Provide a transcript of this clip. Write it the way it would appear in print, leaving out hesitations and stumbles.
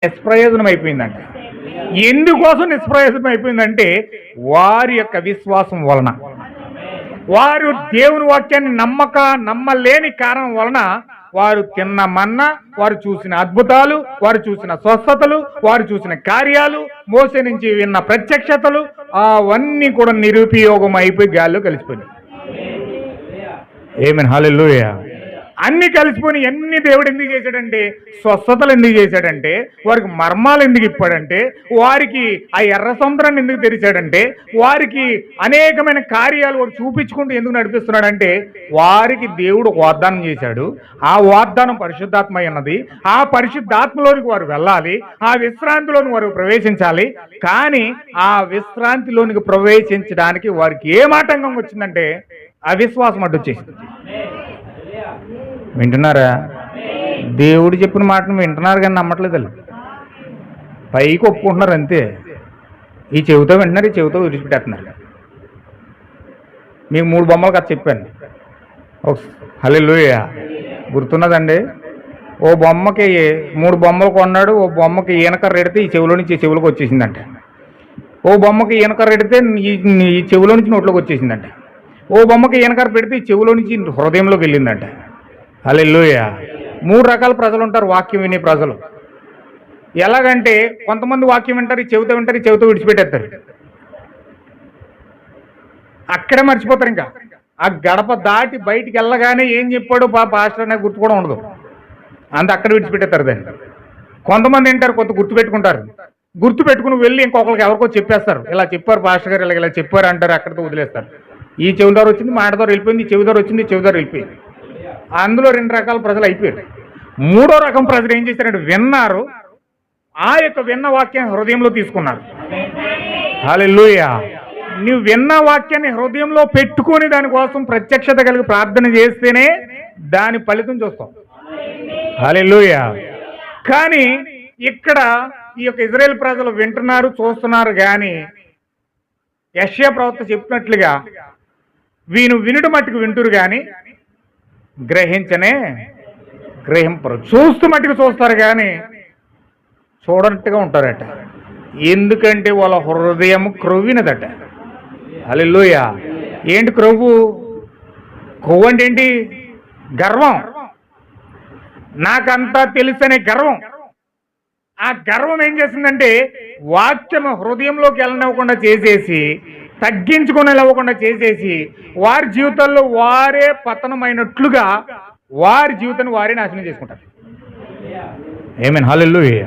నిష్ప్రయోజనం అయిపోయిందంట. ఎందుకోసం నిష్ప్రయోజనం అయిపోయిందంటే వారి యొక్క విశ్వాసం వలన, వారు దేవుని వాక్యాన్ని నమ్మలేని కారణం వలన వారు తిన్న మన్నా, వారు చూసిన అద్భుతాలు, వారు చూసిన స్వస్థతలు, వారు చూసిన కార్యాలు, మోసే నుంచి విన్న ప్రత్యక్షతలు అవన్నీ కూడా నిరుపయోగం అయిపోయి గాల్లో కలిసిపోయినాయి. ఆమేన్, హల్లెలూయా. అన్ని కలిసిపోయి అన్ని దేవుడు ఎందుకు చేశాడంటే, స్వస్థతలు ఎందుకు చేశాడంటే, వారికి మర్మాలు ఎందుకు ఇప్పాడంటే, వారికి ఆ ఎర్ర సముద్రాన్ని ఎందుకు తెరిచాడంటే, వారికి అనేకమైన కార్యాలు వారు చూపించుకుంటూ ఎందుకు నడిపిస్తున్నాడంటే, వారికి దేవుడు ఒక వాగ్దానం చేశాడు. ఆ వాగ్దానం పరిశుద్ధాత్మ అన్నది. ఆ పరిశుద్ధాత్మలోనికి వారు వెళ్ళాలి, ఆ విశ్రాంతిలోని వారు ప్రవేశించాలి. కానీ ఆ విశ్రాంతిలోనికి ప్రవేశించడానికి వారికి ఏం ఆటంకం వచ్చిందంటే అవిశ్వాసం అడ్డొచ్చేసింది. వింటున్నారా? దేవుడు చెప్పిన మాటను వింటున్నారు కానీ నమ్మట్లేదు. పైకి ఒప్పుకుంటున్నారు అంతే. ఈ చెవితో వింటున్నారు, ఈ చెవితో విడిచిపెట్టేస్తున్నారు. మీకు 3 బొమ్మలు కథ చెప్పాను. హల్లెలూయా. గుర్తున్నదండి? ఓ బొమ్మకి 3 బొమ్మలు కొన్నాడు. ఓ బొమ్మకి ఈనకర్ర ఎడితే ఈ చెవిలో నుంచి ఈ చెవులకు వచ్చేసిందంట. ఓ బొమ్మకి ఈనకర్ర ఎడితే ఈ చెవిలో నుంచి నోట్లోకి వచ్చేసిందంట. ఓ బొమ్మకి ఈనకర్ర పెడితే ఈ చెవిలో నుంచి హృదయంలోకి వెళ్ళిందంట. హల్లెలూయా. 3 రకాల ప్రజలు ఉంటారు, వాక్యం వినే ప్రజలు. ఎలాగంటే కొంతమంది వాక్యం వింటారు, ఈ చెవితో వింటారు, ఈ చెవితో విడిచిపెట్టేస్తారు. అక్కడే మర్చిపోతారు. ఇంకా ఆ గడప దాటి బయటికి వెళ్ళగానే ఏం చెప్పాడు పాస్టర్ అనే గుర్తు కూడా ఉండదు. అక్కడ విడిచిపెట్టేస్తారు దాన్ని. కొంతమంది వింటారు, కొంత గుర్తుపెట్టుకుంటారు. గుర్తుపెట్టుకుని వెళ్ళి ఇంకొకరికి ఎవరికో చెప్పేస్తారు, ఇలా చెప్పారు పాస్టర్ గారు, ఇలా చెప్పారు అంటారు. అక్కడితో వదిలేస్తారు. ఈ చెవి ద్వారా వచ్చింది, మాట ద్వారా వెళ్ళిపోయింది, ఈ చెవి ద్వారా వచ్చింది, ఈ చెవి ద్వారా వెళ్ళిపోయింది. అందులో 2 రకాల ప్రజలు అయిపోయారు. 3వ రకం ప్రజలు ఏం చేశారంటే విన్నారు, ఆ యొక్క విన్న వాక్యాన్ని హృదయంలో తీసుకున్నారు. హల్లెలూయా. నువ్వు విన్న వాక్యాన్ని హృదయంలో పెట్టుకొని దానికోసం ప్రత్యక్షత కలిగి ప్రార్థన చేస్తేనే దాని ఫలితం చూస్తాం. హల్లెలూయా. కానీ ఇక్కడ ఈ యొక్క ఇజ్రాయేల్ ప్రజలు వింటున్నారు, చూస్తున్నారు. కానీ యెషయా ప్రవక్త చెప్పినట్లుగా వీను వినుట మట్టుకు వింటురు కానీ గ్రహింపరు. చూస్తూ మట్టుకు చూస్తారు కానీ చూడనట్టుగా ఉంటారట. ఎందుకంటే వాళ్ళ హృదయం క్రొవ్వినదట. హల్లెలూయా. ఏంటి క్రొవ్వు? కొవ్వు అంటే ఏంటి? గర్వం. నాకంతా తెలుసనే గర్వం. ఆ గర్వం ఏం చేసిందంటే వాక్యం హృదయంలోకి వెళ్ళనివ్వకుండా చేసేసి, తగ్గించుకొని వెళ్ళకుండా చేసేసి, వారి జీవితాల్లో వారే పతనమైనట్లుగా వారి జీవితాన్ని వారే నాశనం చేసుకుంటారు. ఆమేన్, హల్లెలూయా.